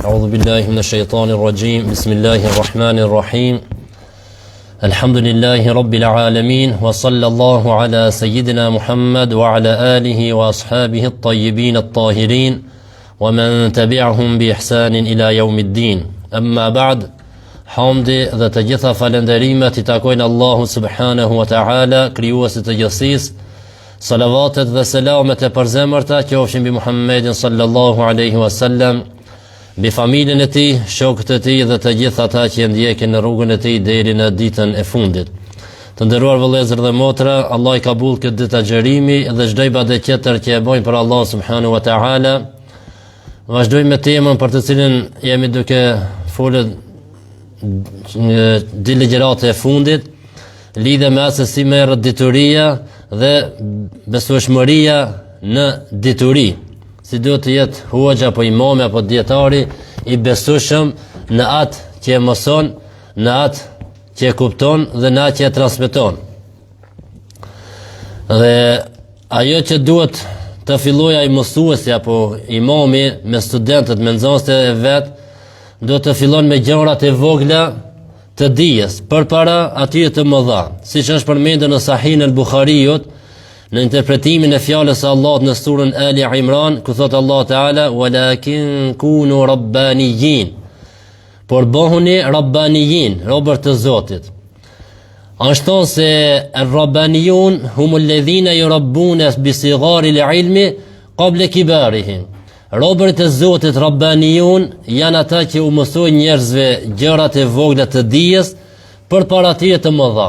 أعوذ بالله من الشيطان الرجيم بسم الله الرحمن الرحيم الحمد لله رب العالمين وصلى الله على سيدنا محمد وعلى آله وأصحابه الطيبين الطاهرين ومن تبعهم بإحسان إلى يوم الدين أما بعد Hamdi dhe të gjitha falenderimet I takojnë Allahu subhanahu wa ta'ala, krijuesit të gjithësisë. Salavatet dhe selamet e përzemërta qofshin mbi Muhammedin sallallahu alaihi wasallam, mbi familjen e tij, shokët e tij dhe të gjithë ata që ndjekin në rrugën e tij deri në ditën e fundit. Të nderuar vëllezër dhe motra, Allah I ka bull këtë ditë agjërimi dhe çdo ibadet tjetër që e bojnë për Allah subhanahu wa ta'ala. Vazhdojmë me temën për të cilën jemi duke folur dy ligjërate e fundit, lidhe me se si merret dituria dhe besueshmëria në dituri, si duhet të jetë hoxha apo imami apo dietari I besueshëm në atë që e mëson, në atë që e kupton dhe në atë që e transmeton. Dhe ajo që duhet të fillojë ai mësuesi apo imami me studentët, me nxënësit e vet, do të fillon me gjërat e vogla të dijes përpara atyre të mëdha, siç është përmendur në Sahihin al-Bukhariut në interpretimin e fjalës së Allahut në surën Ali Imran, ku thot Allah Taala walakin kunu rabbaniyin, por bëhuni rabbaniyin, robër të Zotit. Ashtu se ar-rabbaniyun humul ladhina yurabbuna bi sighari al-ilmi qabla kibarihim. Robërit e Zotit Rabbaniyun janë ata që u mësojnë njerëzve gjërat e vogla të dijes përpara atyre të mëdha.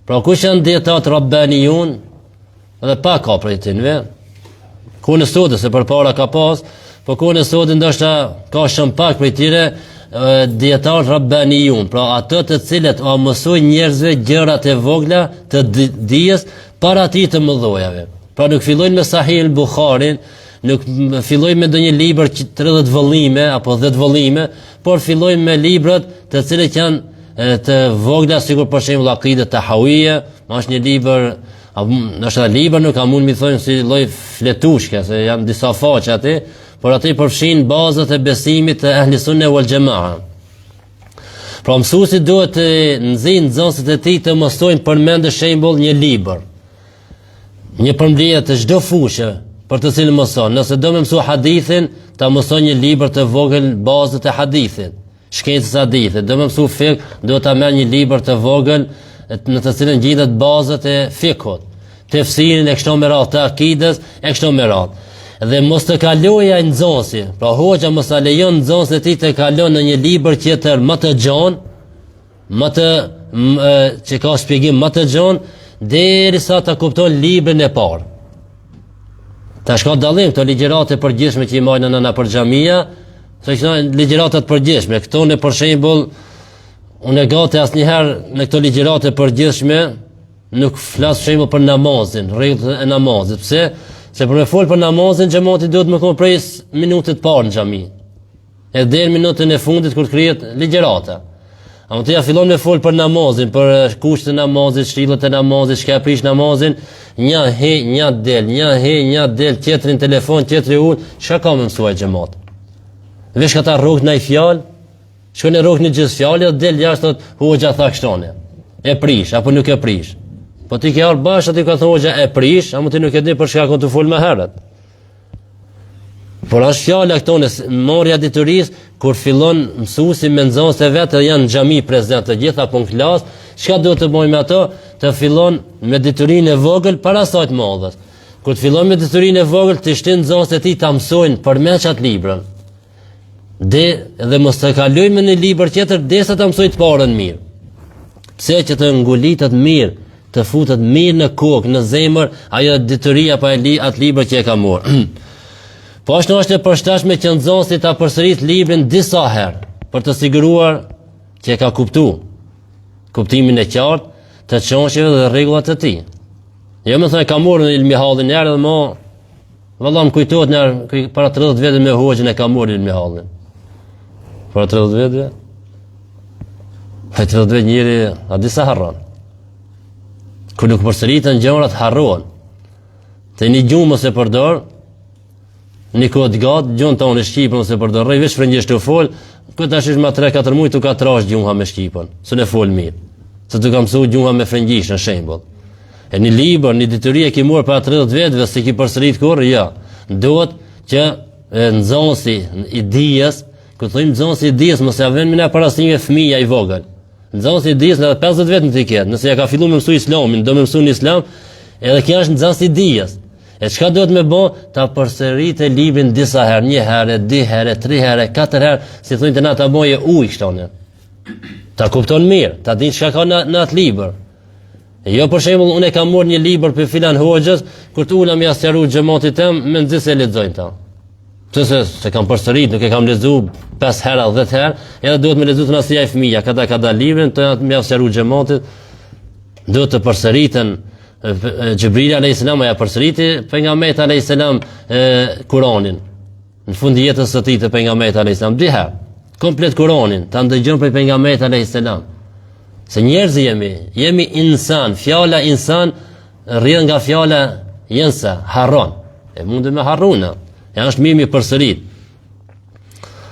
Pra kush janë dietat Rabbaniyun? Edhe pa ka prej tyre. Ku në sotë se përpara ka pas, po ku në sotë ndoshta ka shumë pak prej tyre dietat Rabbaniyun, pra ato të cilët u mësojnë njerëzve gjërat e vogla të dijes para atyre të mëdhojave. Pra nuk fillojnë me Sahih al-Bukharin, nuk fillojmë me ndonjë libër 30 vëllime apo 10 vëllime, por fillojmë me librat të cilët janë të vogla, sikur për shembull Aqida Tahawiyya, është një libër, ndoshta libër nuk ka mund mi thonë si lloj fletushke, se janë disa faqe aty, por aty përfshin bazat e besimit të Ahli Sunne wal Jamaa. Pra mësuesi duhet të nxjerrë nxënësit e tij të mësojnë përmend shembull një libër, një përmbledhje të çdo fushë për të cilën mëson. Nëse do me mësu hadithin, ta mëson një libër të vogël bazët e hadithit, shkencës së hadithit. Do me mësu fik, do ta merr një libër të vogël në të cilën gjendet bazët e fikut, tefsirin e kështu me radhë, të akides e kështu me radhë. Dhe mos të kalojë ai nxënësi, pra hoxha mos ta lejon nxënësit e tij të kalon në një libër tjetër më të gjatë, më të që ka shpjegim më të gjatë, derisa ta kupton librin e parë. Tash ka dallim këto ligjërate e përgjithshme që I marrin nëna për xhamia, se këto ligjërata të përgjithshme, këto në për shembull, unë gati asnjëherë në këto ligjërate e përgjithshme nuk flas për shembull për namazin, rregullat e namazit. Pse? Se për me fol për namazin, xhamati duhet më kon prej minutës të parë në xhami. E deri minutën e fundit kur krijet ligjërata. Ama të ja fillon me fol për namazin, për kushtet e namazit, shtyllët e namazit, çka prish namazin, një he, një del, tjetri në telefon, tjetri ul, çka ka më mësuar xhamat? Vesh këta rrugë ndaj fjalë, shkon në rrugë në gjithë fjalë, del jashtë thot hoxha tha kështone. E prish apo nuk e prish? Po ti ke ardhur bash aty ka thonë hoxha e prish, ama ti nuk e di për çka ka të fol më herët. Por është fjala këto në marrja diturisë, kur fillon mësuesi me nxënësit e vet, janë në xhami prezant të gjitha apo në klas, çka duhet të bëjmë me ato? Të fillon me diturinë e vogël para asaj të madhes. Kur të fillon me diturinë e vogël, të shtin nxënësit e tij ta mësojnë përmes atë librit. Dhe mos të kalojmë në libër tjetër derisa ta mësoj të parën mirë. Pse që të ngulitet mirë, të futet mirë në kokë, në zemër, ajo dituria apo atë libër që e ka marrë. Po është e përshtatshme që nxënësi ta përsërit librin disa herë për të siguruar që e ka kuptimin e qartë të çështjeve dhe rregullat e tij. Jo më thonë ka marrë ilmi hallin herë dhe më valla më kujtohet në para 30 vjetë me hoxhën e ka marrë ilmi hallin. Para 30 vjetë? Pa 30 vjetë njëri a disa harron. Kur nuk përsëritën gjërat harrohen. Të një gjumë mos e përdor, një kohë gatë, gjuhën tonë shqipën ose përdorrej veç frëngjisht të fol, këtë tash është ma 3-4 muaj tu ka trash gjuha me shqipën, se ne fol mirë. Se tu ka mësuar gjuha me frëngjisht në shembull. E një libër, një detyri e ki marrë para 30 viteve, se ki përsërit kurrë, ja. Duhet që nxënësi i dijes, kur thojmë nxënësi i dijes, mos ja vënë në parastime fëmia i vogël. Nxënësi i dijes edhe 50 vjet në të ketë, nëse ja ka filluar me mësu islamin, do me mësu në islam, edhe kjo është nxënësi i dijes. E çka duhet me bë? Ta përsëritë librin disa herë, 1 herë, 2 herë, 3 herë, 4 herë, si thonë na ta boje ujë kështonë. Ta kupton mirë, ta din çka ka në atë libër. Jo për shembull unë kam marrë një libër për filan hoxhës, kur të ulam ja sqaru xhamatit tim, me nxit se lexojnë ta. Se kam përsërit, nuk e kam lexuar 5 herë, 10 herë, edhe duhet me lexuar nasia e fëmia, ka dal librin, të më sqaru xhamatit, duhet të përsëriten Xhibrili alayhis salam ja përsëriti pejgamberit alayhis salam Kur'anin. Në fund jetës së tij të pejgamberit alayhis salam 2 herë. Komplet Kur'anin, ta ndëgjon prej pejgamberit alayhis salam. Se njerëz jemi insan, fjala insan rrjedh nga fjala yensa, harron. E mund me harruna. Ja është mirë mi përsërit.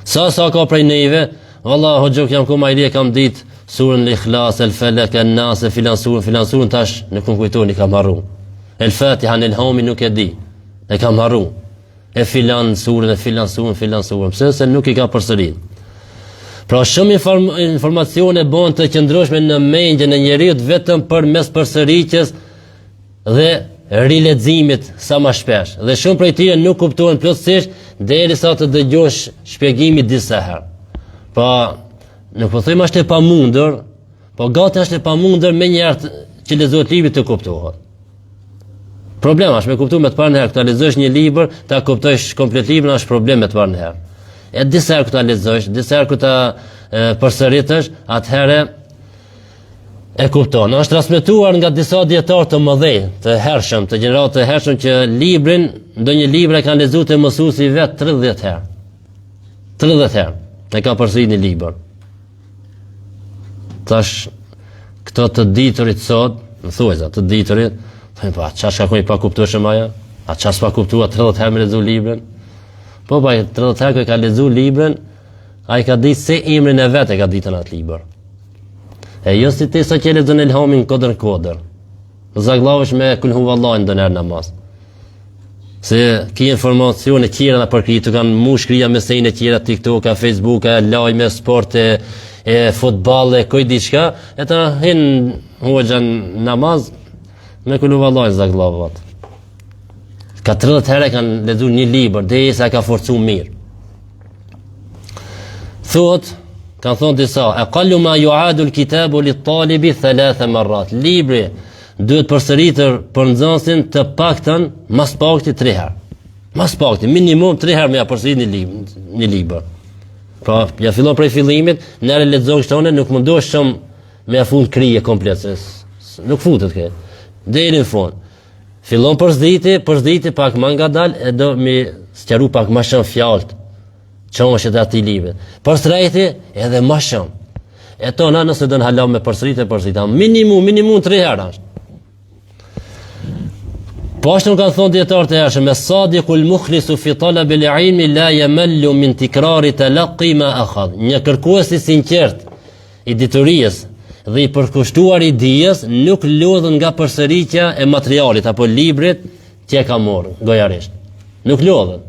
Sa ka prej neve, vallahu xhok jam ku majli kam ditë surën Ikhlas, El-Falaq, El-Nas, filan surën tash nuk më kujtoni kam harru. El-Fatiha në Elhami nuk e di. E kam harru. E filan surën, pse se nuk i ka përsërit. Pra shumë informacione bën të qëndrueshme në mendjen e njeriu vetëm përmes përsëritjes dhe rileximit sa më shpesh. Dhe shumë prej tyre nuk kuptohen plotësisht derisa të dëgjosh shpjegimi disa herë. Pa nuk po them është e pamundur, po gati është e pamundur me njëherë që lexohet libri të kuptohet. Problema është me kuptuar me të parën herë, ta lexosh një libër, ta kuptosh komplet librin është problem me të parën herë. E disa herë kur ta lexosh, disa herë kur ta përsëritësh, atëherë e kupton. Është transmetuar nga disa dietarë të mëdhej, të hershëm, të gjenerat të hershëm që librin, ndonjë libër e kanë lexuar te mësuesi vet 30 herë. 30 herë. E ka përsëritur një libër. Tash këto të diturit sot, më thuajza, të diturit, thënë pa, çfarë shkakoi pa kuptueshëm ajo? A çfarë s'pa kuptua 30 herë me lexu librin? Po 30 herë që ka lexu librin, ai ka ditë se emrin e vet e ka ditë në atë libër. E jo si ti sa që lexon Elhamin kodër. Zagllavesh me kul huvallahu ndonjëherë namaz. Se ki informacione tjera na përkritur kanë mush krija me sejnë tjera TikTok, Facebook, lajme, sporte, futboll, kujt diçka, e ta hin hoxhan namaz me kul huvallahu zagllavat. Ka 30 herë kanë lexuar një libër, derisa ka forcuar mirë. Kanë thonë disa, aqallu ma yu'adu al-kitabu lit-talibi 3 marrat. Libri duhet përsëritur për nxënësin të paktën mas pakti 3 herë. Mas pakti, minimum 3 herë me ja përsërit një libër. Pra, ja fillon prej fillimit, nëre lexon kështone, nuk mundosh shumë me ja fund krije komplet, nuk futet këtë. Deri në fund. Fillon përsëditi pak më ngadalë, e do mi sqaru pak më shumë fjalët. Çonshët e atij librit. Përsëriti edhe më shumë. E tona nëse do në halam me përsërit, minimum 3 herë është. Po ashtu kanë thonë dietarët e hershëm, as-sadiqul mukhlisu fi talab al-ilmi la yamallu min tikrari talaqqi ma akhadh. Një kërkues i sinqert i diturisë dhe i përkushtuar i dijes nuk lodhen nga përsëritja e materialit apo librit që e ka marrë gojarisht. Nuk lodhen.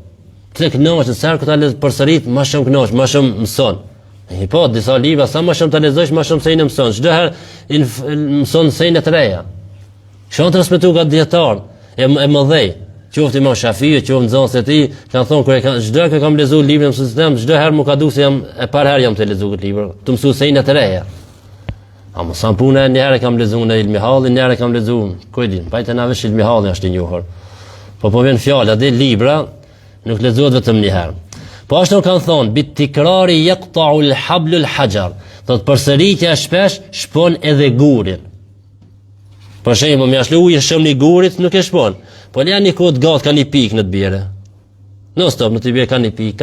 Të kënaqet sa kur ta lez përsërit, më shumë kënaq, më shumë mëson. Po disa libra sa më shumë ta lexosh, më shumë se i mëson. Çdo herë mëson se të reja. Shon transmetuar nga dietar e mëdhej, qoftë Imam Shafiu, qoftë nxënës e tij, kanë thonë kur çdo herë që kam lexuar librin në sistem, çdo herë më ka dukur se jam e parë herë jam të lexuar këtë libër, të mësoj se të reja. A mos sa punë një herë kam lexuar në Ilmi Halli, një herë kam lexuar, ku e di, pajtë na vesh Ilmi Halli është i njohur. Po vjen fjala dhe libra nuk lexohet vetëm një herë. Po ashtu kanë thonë, bit tikrari yaqta'u al-hablu al-hajar. Do të përsëritja shpesh shpon edhe gurin. Për shembull, më ashtu ujë shëm një gurit nuk e shpon. Po ja një kohë gat ka një pikë në të bjerë. No stop, në të bjerë ka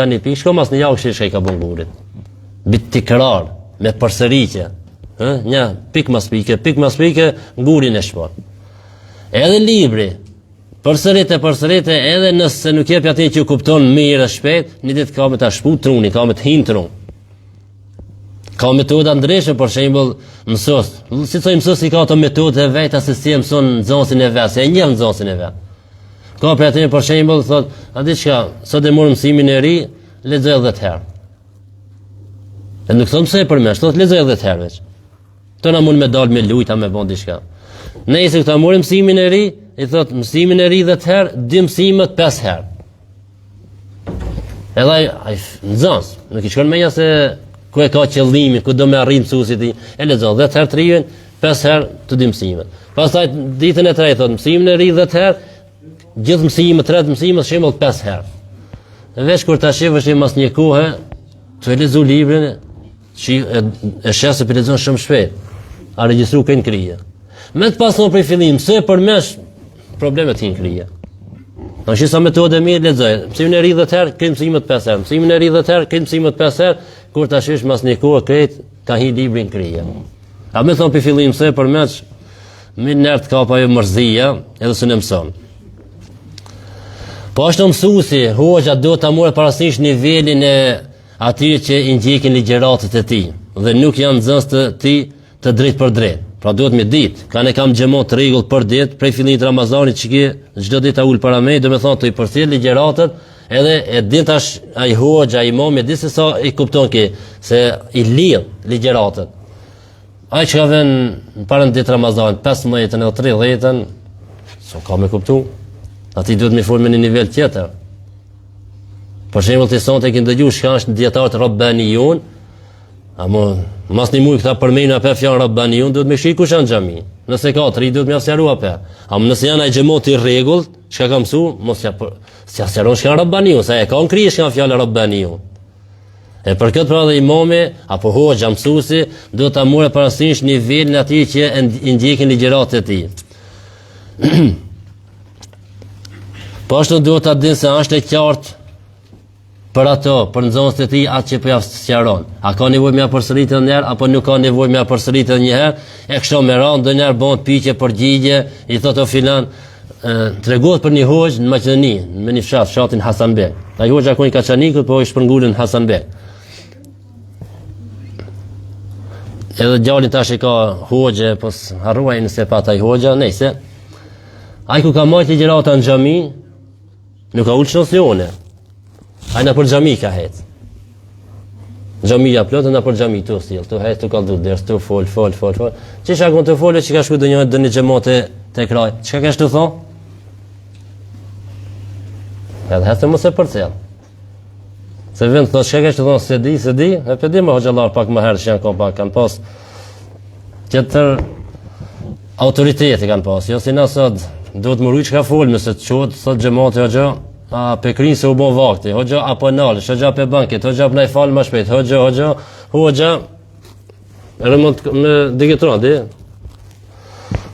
një pikë, shko mas në javë që i ka bën gurit. Bit tikrar me përsëritje. Një pikë mas pikë, gurin e shpon. Edhe libri përsërite edhe nëse nuk jep atë që kupton mirë shpejt, një ditë ka me ta shpu truni, ka me të hinë trun. Ka metoda ndryshme, për shembull, mësos. Si thoj mësos i ka ato metodë e vetë se si e mëson nxënësin e vet, se e njeh nxënësin e vet. Ka për atë për shembull thot, a di çka, sot e morëm mësimin e ri, lexoj 10 herë. E nuk thon pse për më, thot lexoj 10 herë veç. Të na mund me dal me lujta me bën diçka. Nëse këta morëm mësimin e ri, i thot mësimin e ri 10 herë, 2 mësimet 5 herë. Edhe ai nxënës, nuk i shkon menja se ku e ka qëllimin, ku do me arrijë mësuesit i, e lexon 10 herë të rijën, 5 herë të dy mësimet. Pastaj ditën e tretë thot mësimin e ri 10 herë, gjithë mësimet, 3 mësimet shembull 5 herë. Veç kur ta shihësh mas një kohe, të lexoj librin, e sheh se lexon shumë shpejt. A regjistru kënë krije. Me të pasur për fillim, se për mesh problemet hinë krije. Në shisa metode mirë lexoj. Mësimin e ri 10 herë, këtë mësimet 5 herë. Mësimin e ri 10 herë, këtë mësimet 5 herë, kur ta shish mas një kohë këtë ka hi librin krije. A me thonë për fillim se për mesh me nert ka pa jo mërzia, edhe së në mëson. Po është në mësuesi, hoxha do ta morë parasysh nivelin e atyre që i ndjekin ligjëratët e tij dhe nuk janë nxënës të tij të drejt për drejt. Pra duhet me ditë, kanë kam xhamon të rregull për ditë, prej fillimit të Ramazanit çike çdo ditë ta ul para me, do të thonë të i përcjell ligjëratët, edhe e din tash ai hoxha, imam, e di se sa i kupton kë, se i lidh ligjëratët. Ai që ka vënë para ditë Ramazanit, 15-ën e 30-ën, s'o ka me kuptu. Ati duhet me folë me një nivel tjetër. Për shembull të sonte që ndëgjuar çka është dietarët Rabbaniun, ama mas një muj këta përmejnë apë fjanë Rabbaniun, duhet me shih kush janë xhami. Nëse ka 3 duhet me asjaru apë. Ama nëse janë ai xhamoti i rregullt, çka ka mësu, mos ja si asjaron çka Rabbaniun, sa e ka krije çka fjalë Rabbaniun. E për këtë pra dhe imami apo hoxha mësuesi duhet ta morë parasysh nivelin atij që i ndjekin ligjëratë e tij. Po ashtu duhet ta dinë se është e qartë për ato, për nxënësit e tij atë që po ja sqaron. A ka nevojë më përsëritë një herë apo nuk ka nevojë më përsëritë një herë? E kështu me radhë ndonjëherë bën pyetje përgjigje, i thotë o filan, tregohet për një hoxh në Maqedoni, me një fshatin Hasanbek. Ai hoxha ku i Kaçanikut, po i shpërngulën Hasanbek. Edhe djalin tash i ka hoxhë, po harruaj nëse pa taj hoxha, nejse. Ai ku ka marrë ligjërata në xhami, nuk ka ulë shnoslione. Ai na për xhami ka het. Xhamia plotë na për xhami tu sjell, tu het tu kaldu ders, tu fol. Çesha kon të folë që ka shku dënë xhamote te kraj. Çka kesh të thon? Edhe hasë mos e përcjell. Se vend thotë çka kesh të thon se di, e pe di më hoxhallar pak më herë që janë pak kanë pas tjetër autoriteti kanë pas, jo si na sot duhet më rujt çka fol, nëse të çohet sot xhamati hoxha, a pekrin se u bon vakti, hoxha apo nalësh, hoxha pe banket, hoxha për na i fal më shpejt, hoxha remont me digitron, di?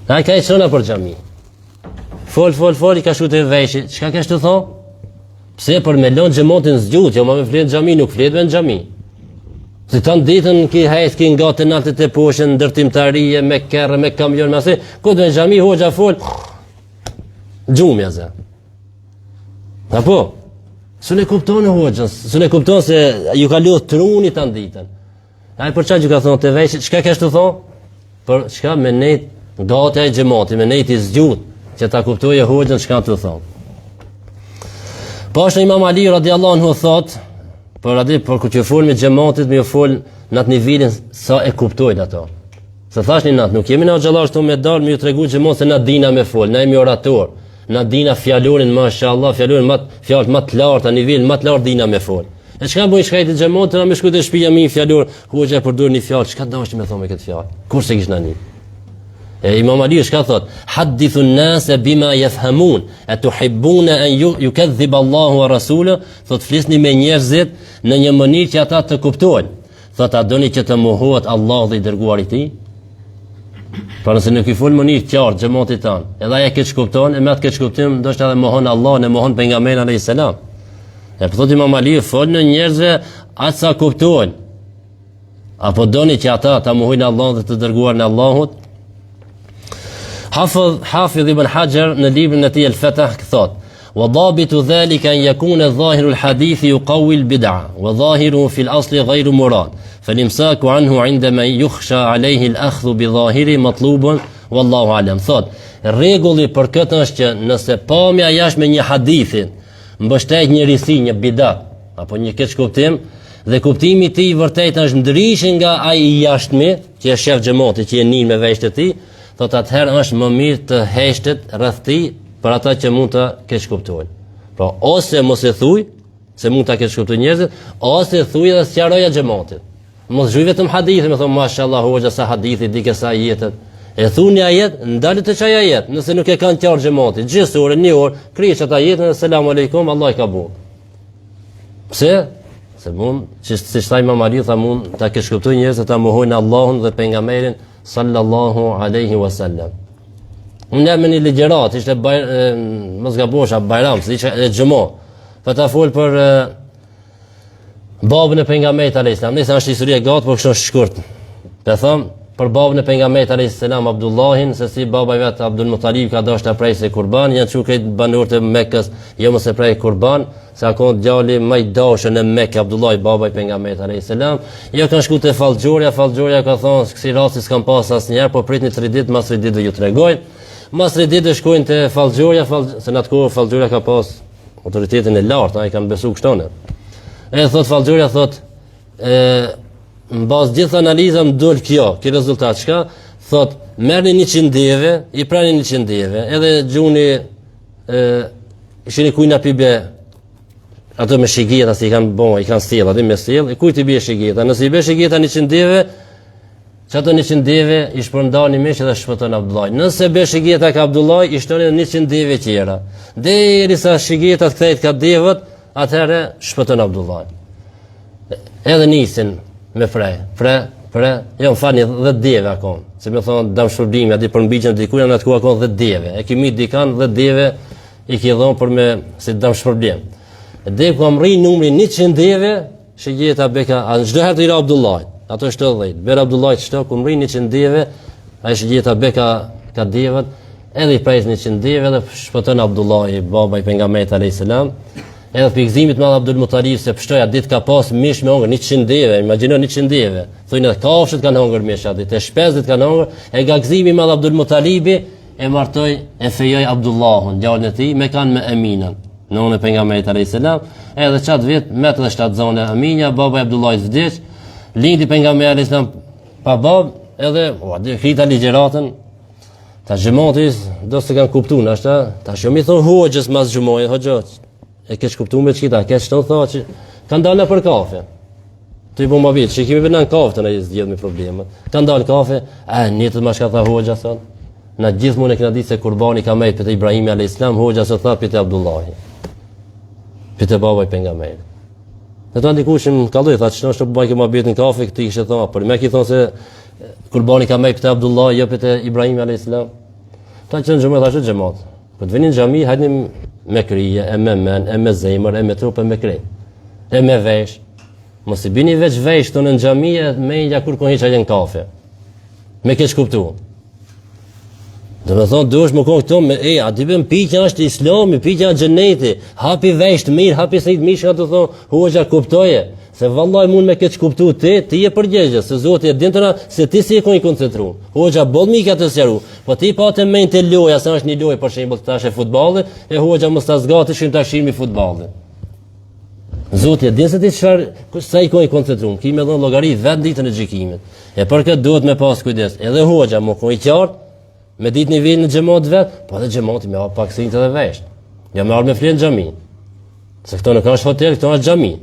Ai ka çona për xhami. Fol, i ka shku të veshit, çka kesh të thon? Pse për me lënë xhamotin zgjut, jo më me flet xhami, nuk flet me xhami. Se kanë ditën ki hajt ki nga të naltët e poshën, ndërtimtarie, me kerë, me kamion, me asë, ku dhe në xhami hoxha fol, gjumja zë. Apo? Së ne kupton e hoxhën, së ne kupton se ju ka lodhë truni të nditën. Ai për çfarë ju ka thonë të veshit, çka kesh të thonë? Për çka me nejt gati ai xhamati, me nejt i zgjut, që ta kuptojë hoxhën çka të thonë. Po është Imam Ali radiallahu anhu thotë, por kur që fol me xhamatit, më fol në atë nivelin sa e kuptojnë ato. Se thashni natë, nuk jemi na xhallash të me dal, më ju tregu xhamat se na dina me fol, na jemi orator, na dina fjalorin mashallah, fjalë më të larta, nivel më të lartë dina me fol. E çka bën shkajti xhamat, na më shkoj te shtëpia mi fjalor, hoxha përdor një fjalë, çka dashni me thonë me këtë fjalë? Kurse kish nani. Imam Ali çka thot? Hadithu an-nas bima yafhamun, atuhibbuna an yukadhib Allahu wa rasuluhu, thot flisni me njerëzit në një mënyrë që ata të kuptojnë. Thot a doni që të mohohet Allahu dhe i dërguari i tij? Pra nëse nuk i fol mënyrë të qartë xhamatit tan, edhe ai e keq kupton, e me atë keq kuptim ndoshta edhe mohon Allahun e mohon pejgamberin alayhis salam. E thot Imam Ali fol në njerëzve atë sa kuptojnë. Apo doni që ata ta mohojnë Allahun dhe të dërguarin e Allahut? Hafidh ibn Hajar në librin e tij El-Fath thot: وضابط ذلك أن يكون ظاهر الحديث يقوي البدعة وظاهره في الأصل غير مراد فالإمساك عنه عندما يخشى عليه الأخذ بظاهره مطلوب والله أعلم. Thot, rregulli për këtë është që nëse pamja jashtme një hadithin mbështet një risi, një bidat apo një keq kuptim dhe kuptimi i tij vërtet është ndryshe nga ai i jashtmi që është shef xhamati që e nin me veshët e tij, thot atëherë është më mirë të heshtet rreth tij për ata që mund të keq kuptojnë. Po ose mos e thuj, se mund ta keq kuptojnë njerëzit, ose thuj dhe sqaroja xhamatit. Mos zhuj vetëm hadithin, më thon mashallah hoxha sa hadithi di sa jetët. E thuni ajet, ndalet të çaj ajet, nëse nuk e kanë qartë xhamatit, gjithë orë, një orë, krihet ata jetën, selam aleikum, Allah i ka bu. Pse? Se mund, si thaj Imam Ali, tha mund ta keq kuptojnë njerëzit, ta mohojnë Allahun dhe pejgamberin sallallahu alaihi wasallam. Unë jam një ligjerat, ishte mos gabosha Bajram, se ishte e xhumo. Po ta fol për babën e pejgamberit alayhis salam. Nëse është histori e gatë, por kështu është shkurt. Të them për babën e pejgamberit alayhis salam Abdullahin, se si baba i vet Abdul Muttalib ka dashur ta prejse kurban, janë çu këtë banorët e Mekës, jo mos e prej kurban, se ka djali më i dashur në Mekë, Abdullah baba i pejgamberit alayhis salam. Jo kanë shkuar te Fallxhoria ka thonë kësi rasti s'kam pas asnjëherë, po pritni 3 ditë, mas 3 ditë do ju tregoj. Mas 3 ditë shkojnë te Fallxhoria, se në atë kohë Fallxhoria ka pas autoritetin e lartë, ai kanë besu kështonë. E thot Fallxhoria thot, në bazë gjithë analiza më dol kjo rezultat çka? Thot, merrni 100 deve, i prani 100 deve, edhe gjuni ishini kujna pibe ato me shigeta si i kanë bon, i kanë sjell, aty me sjell, e kujt i bie shigeta, nëse i bie shigeta 100 deve, çato 100 deve i shpërndani mish edhe shpëton Abdullah. Nëse be shigeta ka Abdullah, i shtoni 100 deve tjera. Derisa shigeta kthehet ka devët, atëherë shpëton Abdullah. Edhe nisin me pre, jo më falni 10 deve akon. Se më thon dam shpërblimi aty për mbiqen diku në atë ku akon 10 deve. E kimi dikan 10 deve i ki dhon për me si dam shpërblim. Dhe ku amri numrin 100 deve, shigeta beka çdo herë i ra Abdullah. Ato 70. Ber Abdullah çto ku mri 100 deve, ai shigeta beka ka devët, edhe i pres 100 deve dhe shpëton Abdullah, baba i pejgamberit alayhis salam. Edhe pikëzimit madh Abdul Muttalib se pështoja ditë ka pas mish me hongër 100 deve, imagjino 100 deve. Thonë edhe kafshët kanë hongër mish aty, te shpezët kanë hongër, e gakzimi madh Abdul Muttalibi e martoi e fejoi Abdullahun, djalin e tij, me kanë me Aminën, nonë e pejgamberit alayhis salam. Edhe çat vjet me 7 zonë Aminja, baba i Abdullahit vdiq, lindi pejgamberi alayhis salam pa bab, edhe dhe krita ligjeratën. Ta xhamatis do se kanë kuptuar ashta, tash mi thon hoxhës mas xhumoje, hoxhës. E keq kuptuar me çita, keq të thotë që kanë dalë për kafe. Ti po më vit, shikimi vënë në kafe tani zgjedh me probleme. Kanë dalë kafe, nitet më shka tha hoxha thon. Na gjithmonë e kena ditë se kurbani ka më te Ibrahimi alayhis salam, hoxha se tha te Abdullahi. Te baba i pejgamberit. Ne tani dikushim kalloi tha ç'është të bëj më vit në kafe, ti kishte thonë, por më ki thonë se kurbani ka më te Abdullahi, jo te Ibrahimi alayhis salam. Ta që në gjëmë thashtë gjëmat. Po të vinin xhami, hajnim me krije, e me men, e me zemër, e me trup, e me krej. E me vesh. Mos i bini veç vesh të në xhami, me inja kur kon hiqa jenë kafe. Me keq kuptu. Dhe me thonë, duesh më konë këto, a di bëm pikja është islami, pikja është xheneti, hapi vesh të mirë, hapi sejt mirë, shka të thonë, hoxha kuptoje. Se vallaj mund me keq kuptu ti e përgjegjës, se Zoti e din tëra se ti si e kon i koncentru. Hoxha boll mi ka të sqaru, po ti pa të mend të loja, sa është një lojë për shembull tash e futbollit, e hoxha mos ta zgati shim tashim i futbollit. Zoti e din se ti çfarë sa i kon i koncentru, ki me dhon llogari vet ditën e xhikimit. E për këtë duhet me pas kujdes. Edhe hoxha më kon i qartë, me ditë nivelin në xhamat vet, po edhe xhamati me hap pak sinjtë edhe vesh. Ja më ardh me flen xhamin. Se këto nuk është hotel, këto është xhami.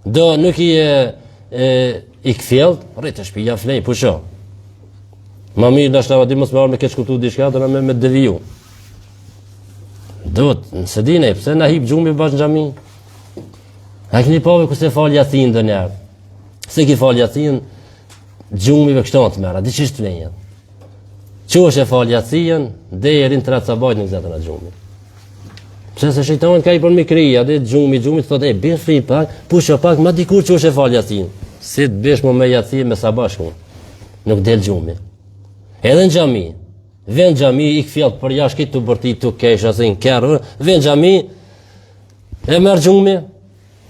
Do nuk i kthjellët, rrit të shtëpia flej, pusho. Ma mirë dashka vati mos më arë me keq kuptu diçka, do me deviju. Duhet, nëse dine, pse na hip gjumbi bash në xhami? A keni pave ku se fal Yasin do njerë. Se ki fal Yasin, gjumbive kështon të mera, di qishtë flenjen. Qosh e fal Yasin, dhe e rinë të ratë sabajt në gëzetën a gjumbi. Pse se shejtani ka i për mikria, dhe gjumi thotë, bëj fri pak, pusho pak, ma dikur qosh e fal Yasin. Si të bësh më me Yasin me sabah shkun. Nuk del gjumi. Edhe në xhami, vjen xhami, ik fjall për jashtë këtu bërti tu kesh asë në kerr, vjen xhami e merr xhumi.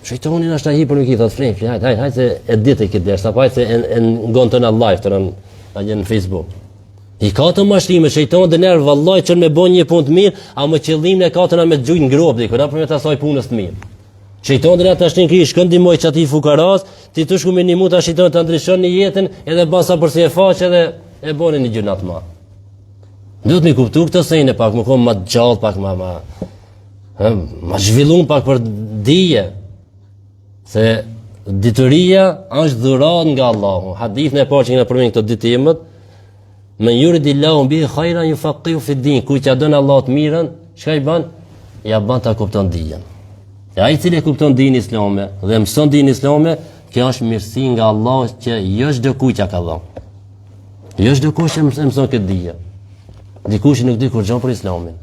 Shejtoni na shtahi për mikë thot flen, hajde se e ditë këtë dersa, apo hajde se e ngonton në live tonë në Facebook. I ka të mashtime, shejtoni dhe nerë vallaj që me bën një punë të mirë, a më qëllimin e ka të na me gjujt ngrop diku, na përmet asaj punës të mirë. Shejtoni dhe na tashtin ki shkon ndihmoj çati fukaras, ti tush ku minimu ta shejtoni ta ndryshon në jetën, edhe basa përsi e faqe edhe e bën një gjë natë më. Duhet mi kuptu këtë sejnë pak, më kom ma gjallë pak, ma zhvillun pak për dije, se ditëria është dhurat nga Allahu. Hadith në e parë që nga përmin këtë ditë jemët, me yuridillahu bihi khairan yufaqihu fi din, ku që dënë Allah të mirën, çka i ban? Ja ban ta kupton dijen. E ai i cili kupton dijen islame dhe mëson dijen islame, kjo është mirësi nga Allah që jo çdo kujt ja ka dhënë. Jo çdo kush që mëson këtë dije. Dikush nuk di kur gjon për islamin.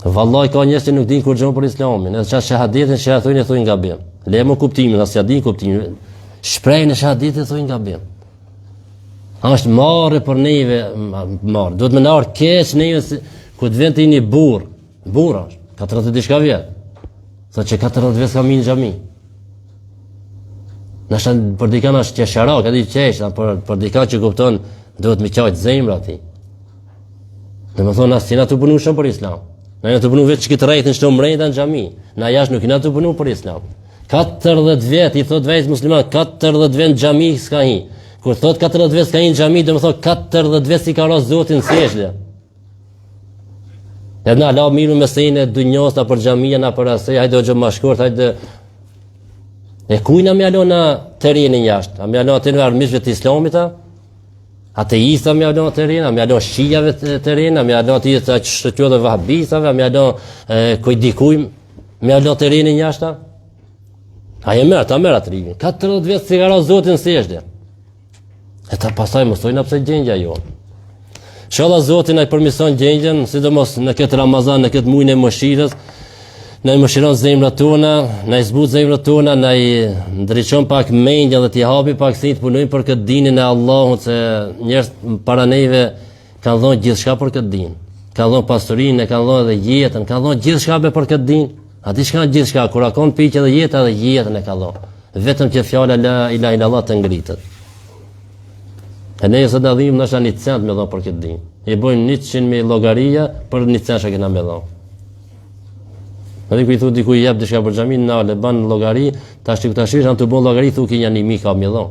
Vallahi ka njerëz që nuk din kur gjon për islamin, edhe çfarë shahadetën që thonë thonë gabim. Le më kuptimin, as ja din kuptimin. Shprehjen e shahadetës thonë gabim. Është marrë për neve, marrë. Duhet më na or keq neve ku të vjen ti një burr është, 40 diçka vjet. Thotë që 40 vjet ka min xhami. Nëse për dikën është qeshara, ka di qesh, për dikën që kupton duhet më qajt zemra ti. Dhe më thonë, asë që na të punu shumë për islam. Na jena të punu vetë që këtë rejtën që të mrejta në xhami. Na jashtë nuk jena të punu për islam. 40 vjet, i thot vejtë muslimat, 40 vjet në xhami s'ka hi. Kur thot 40 vjet s'ka hi në xhami, dhe më thot 40 vjet si ka ras zotin seshde. Edhe na la miru me sejnë e dunjos, na për xhamia, na për asej, hajde o gjë ma shkurt, hajde... E kujna me alon në terinin jashtë? A me alon të në armishve të islamit, ateista me alon të terinin, a me alon shijave të terinin, a me alon të jetë shëtjo dhe vahabisave, a me alon kujdikuj me alon të terinin jashtë? A e mërë, ta mërë atë rivin. 40 vjetë si ka ra zotin seshde. E ta pasaj mësojnë apëse gjengja jo. Shala zotin a i përmison gjengjen, sidomos në këtë Ramazan, në këtë mujnë e mëshirës, na i mëshiron zemrat tona, na i zbut zemrat tona, na i ndriçon pak mendjen dhe t'i hapi pak si të punojmë për këtë dinin e Allahut, se njerëz para neve kanë dhënë gjithçka për këtë din. Kanë dhënë pasurinë, kanë dhënë edhe jetën, kanë dhënë gjithçka për këtë din. A di çka gjithçka, kur akon piqë edhe jeta dhe jetën e ka dhënë. Vetëm që fjala la ilaha illallah të ngritet. E ne sot dallim ndoshta një cent me dhënë për këtë din. I bojnë 100.000 llogaria për një cent që kena me dhënë. Edhe ku i thu diku i jep diçka për xhamin, na le ban llogari, tash ti tash janë të bën llogari, thu që janë 1000 ka më dhon.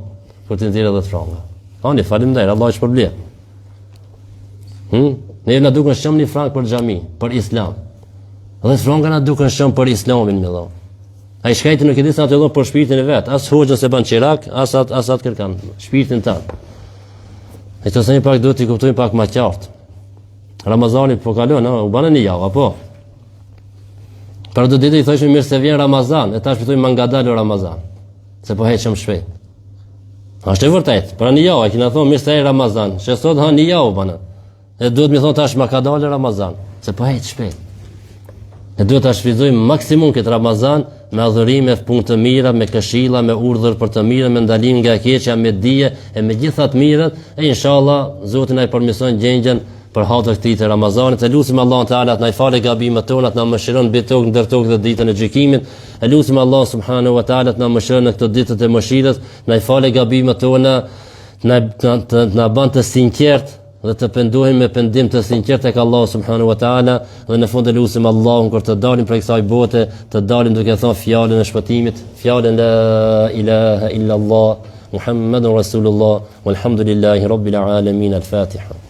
Për të nxjerrë 10 franga. Ani faleminderit, Allah është problem. Ne na duken shumë 1 frank për xhami, për islam. 10 franga na duken shumë për islamin më dhon. Ai shkajti nuk e di sa të dhon për shpirtin e vet, as hoxhën se ban qirak, as atë kërkan, shpirtin tan. E të thënë pak duhet të kuptojmë pak më qartë. Ramazani po kalon, u bën në javë apo? Për do ditë i thëshim mirë se vjen Ramazan, e tash fitojmë mangadalo Ramazan. Se po heqëm shpejt. Është e vërtet, pra një javë, kina thonë mirë se e Ramazan, që sot ha një javë bana. E duhet mi thonë tash ma ka dalë Ramazan, se po heq shpejt. E duhet ta shfrytëzojmë maksimum këtë Ramazan me adhurime, punë të mira, me këshilla, me urdhër për të mirën, me ndalim nga e keqja, me dije e me gjitha të mirët, e inshallah Zoti na i përmirëson gjendjen për hatër këtij të Ramazanit. E lutim Allahun Teala të na i falë gabimet tona, të na mëshiron mbi tokë ndër tokë dhe ditën e gjykimit. E lutim Allah subhanahu wa taala të na mëshiron në këtë ditë të mëshirës, na i falë gabimet tona, të na bën të sinqert dhe të pendohemi me pendim të sinqert tek Allah subhanahu wa taala, dhe në fund e lutim Allahun kur të dalim prej kësaj bote, të dalim duke thënë fjalën e shpëtimit, fjalën la ilaha illa Allah Muhammadur Rasulullah walhamdulillahi rabbil alamin. Al-Fatiha.